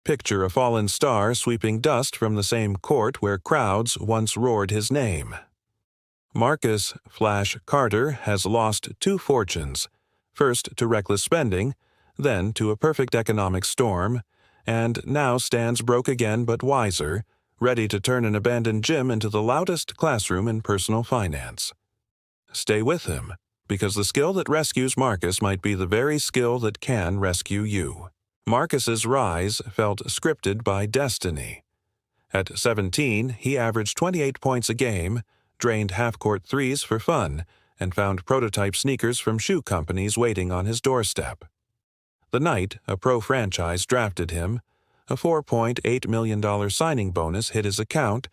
Picture a fallen star sweeping dust from the same court where crowds once roared his name. Marcus Flash Carter has lost two fortunes, first to reckless spending, then to a perfect economic storm, and now stands broke again but wiser, ready to turn an abandoned gym into the loudest classroom in personal finance. Stay with him, because the skill that rescues Marcus might be the very skill that can rescue you. Marcus's rise felt scripted by destiny. At 17, he averaged 28 points a game, drained half-court threes for fun, and found prototype sneakers from shoe companies waiting on his doorstep. The night a pro franchise drafted him, a $4.8 million signing bonus hit his account,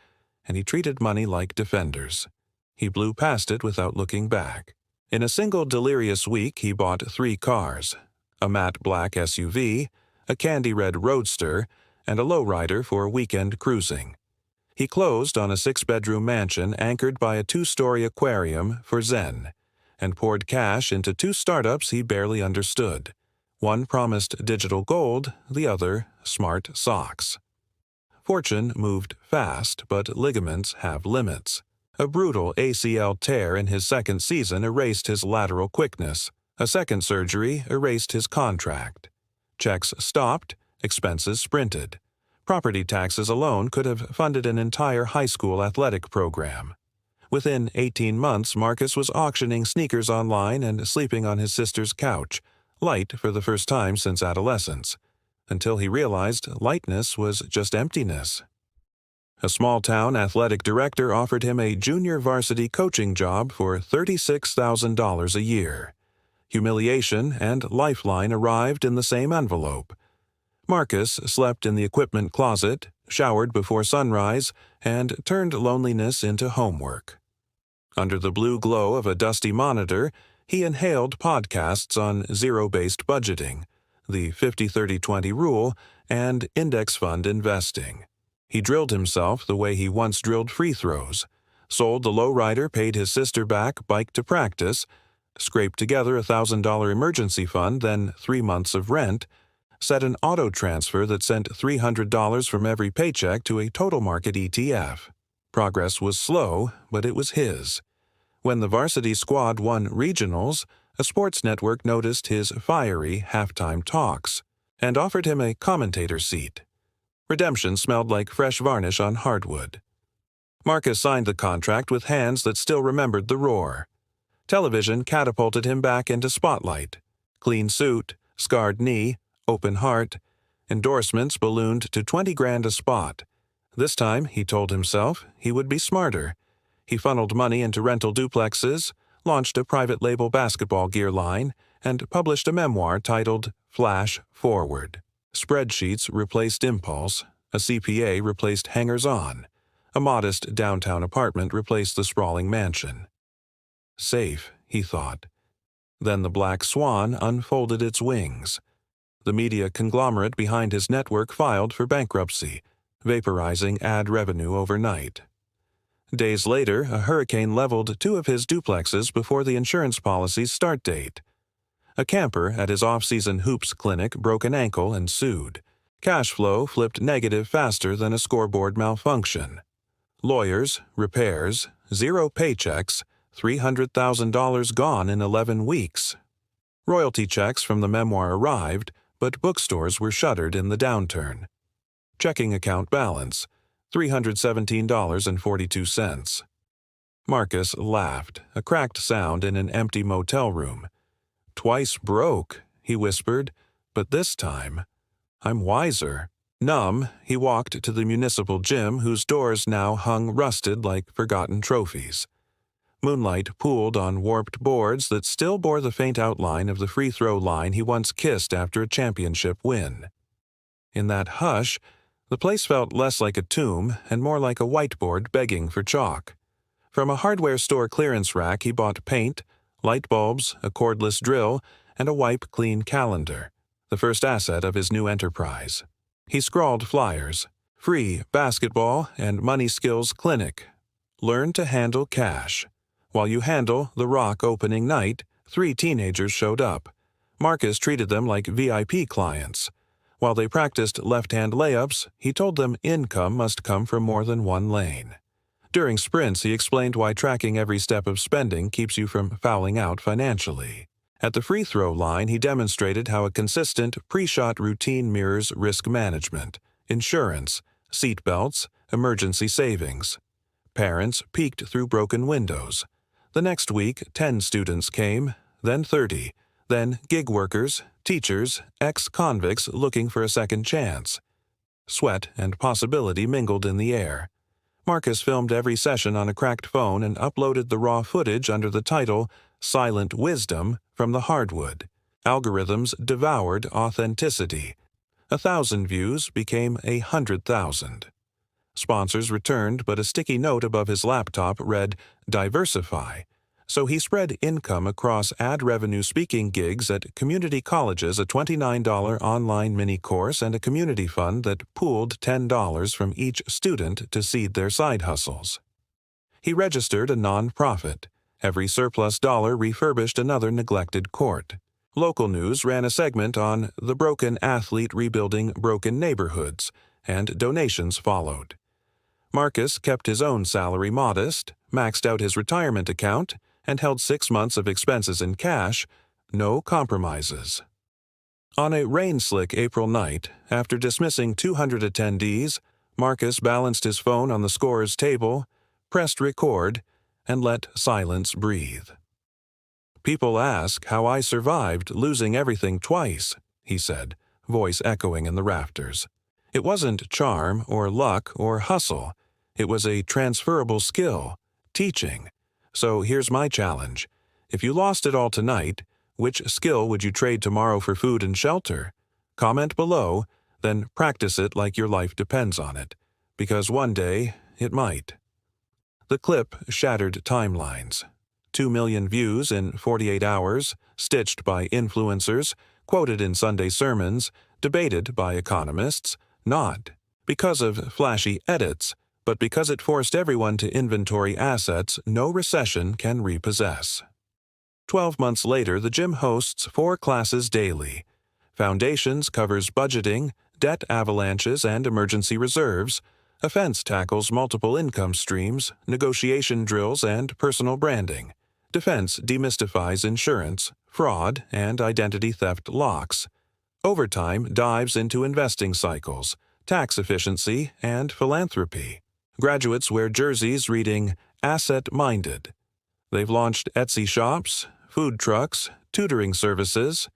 and he treated money like defenders. He blew past it without looking back. In a single delirious week, he bought 3 cars, a matte black SUV, a candy red roadster, and a lowrider for weekend cruising. He closed on a 6-bedroom mansion anchored by a 2-story aquarium for Zen, and poured cash into 2 startups he barely understood. One promised digital gold, the other smart socks. Fortune moved fast, but ligaments have limits. A brutal ACL tear in his second season erased his lateral quickness. A second surgery erased his contract. Checks stopped, expenses sprinted. Property taxes alone could have funded an entire high school athletic program. Within 18 months, Marcus was auctioning sneakers online and sleeping on his sister's couch, light for the first time since adolescence, until he realized lightness was just emptiness. A small-town athletic director offered him a junior varsity coaching job for $36,000 a year. Humiliation and lifeline arrived in the same envelope. Marcus slept in the equipment closet, showered before sunrise, and turned loneliness into homework. Under the blue glow of a dusty monitor, he inhaled podcasts on zero-based budgeting, the 50-30-20 rule, and index fund investing. He drilled himself the way he once drilled free throws, sold the lowrider, paid his sister back, biked to practice, scraped together a $1,000 emergency fund, then 3 months of rent, set an auto transfer that sent $300 from every paycheck to a total market ETF. Progress was slow, but it was his. When the varsity squad won regionals, a sports network noticed his fiery halftime talks and offered him a commentator seat. Redemption smelled like fresh varnish on hardwood. Marcus signed the contract with hands that still remembered the roar. Television catapulted him back into spotlight. Clean suit, scarred knee, open heart. Endorsements ballooned to $20,000 a spot. This time, he told himself, he would be smarter. He funneled money into rental duplexes, launched a private label basketball gear line, and published a memoir titled Flash Forward. Spreadsheets replaced impulse, a CPA replaced hangers-on, a modest downtown apartment replaced the sprawling mansion. Safe, he thought. Then the black swan unfolded its wings. The media conglomerate behind his network filed for bankruptcy, vaporizing ad revenue overnight. Days later, a hurricane leveled 2 of his duplexes before the insurance policy's start date. A camper at his off-season hoops clinic broke an ankle and sued. Cash flow flipped negative faster than a scoreboard malfunction. Lawyers, repairs, 0 paychecks, $300,000 gone in 11 weeks. Royalty checks from the memoir arrived, but bookstores were shuttered in the downturn. Checking account balance, $317.42. Marcus laughed, a cracked sound in an empty motel room. "Twice broke," he whispered, "but this time, I'm wiser." Numb, he walked to the municipal gym whose doors now hung rusted like forgotten trophies. Moonlight pooled on warped boards that still bore the faint outline of the free throw line he once kissed after a championship win. In that hush, the place felt less like a tomb and more like a whiteboard begging for chalk. From a hardware store clearance rack he bought paint, light bulbs, a cordless drill, and a wipe-clean calendar, the first asset of his new enterprise. He scrawled flyers: free basketball and money skills clinic. Learn to handle cash. While you handle the Rock opening night, 3 teenagers showed up. Marcus treated them like VIP clients. While they practiced left-hand layups, he told them income must come from more than one lane. During sprints, he explained why tracking every step of spending keeps you from fouling out financially. At the free throw line, he demonstrated how a consistent, pre-shot routine mirrors risk management, insurance, seat belts, emergency savings. Parents peeked through broken windows. The next week, 10 students came, then 30, then gig workers, teachers, ex-convicts looking for a second chance. Sweat and possibility mingled in the air. Marcus filmed every session on a cracked phone and uploaded the raw footage under the title Silent Wisdom from the Hardwood. Algorithms devoured authenticity. 1,000 views became 100,000. Sponsors returned, but a sticky note above his laptop read, "Diversify." So he spread income across ad revenue speaking gigs at community colleges, a $29 online mini course, and a community fund that pooled $10 from each student to seed their side hustles. He registered a non-profit. Every surplus dollar refurbished another neglected court. Local news ran a segment on the broken athlete rebuilding broken neighborhoods, and donations followed. Marcus kept his own salary modest, maxed out his retirement account, and held 6 months of expenses in cash, no compromises. On a rain-slick April night, after dismissing 200 attendees, Marcus balanced his phone on the scorer's table, pressed record, and let silence breathe. "People ask how I survived losing everything twice," he said, voice echoing in the rafters. It wasn't charm or luck or hustle. It was a transferable skill, teaching. So here's my challenge. If you lost it all tonight, which skill would you trade tomorrow for food and shelter? Comment below, then practice it like your life depends on it, because one day it might. The clip shattered timelines. 2 million views in 48 hours, stitched by influencers, quoted in Sunday sermons, debated by economists, not because of flashy edits, but because it forced everyone to inventory assets no recession can repossess. 12 months later, the gym hosts 4 classes daily. Foundations covers budgeting, debt avalanches, and emergency reserves. Offense tackles multiple income streams, negotiation drills, and personal branding. Defense demystifies insurance, fraud, and identity theft locks. Overtime dives into investing cycles, tax efficiency, and philanthropy. Graduates wear jerseys reading "Asset-Minded." They've launched Etsy shops, food trucks, tutoring services.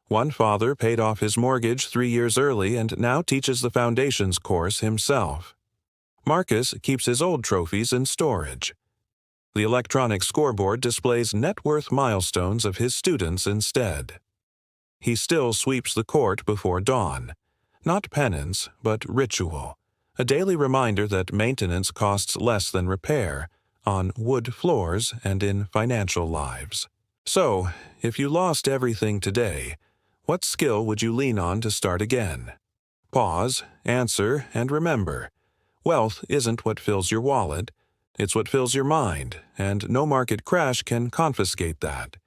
One father paid off his mortgage 3 years early and now teaches the Foundations course himself. Marcus keeps his old trophies in storage. The electronic scoreboard displays net worth milestones of his students instead. He still sweeps the court before dawn. Not penance, but ritual. A daily reminder that maintenance costs less than repair, on wood floors and in financial lives. So, if you lost everything today, what skill would you lean on to start again? Pause, answer, and remember. Wealth isn't what fills your wallet, it's what fills your mind, and no market crash can confiscate that.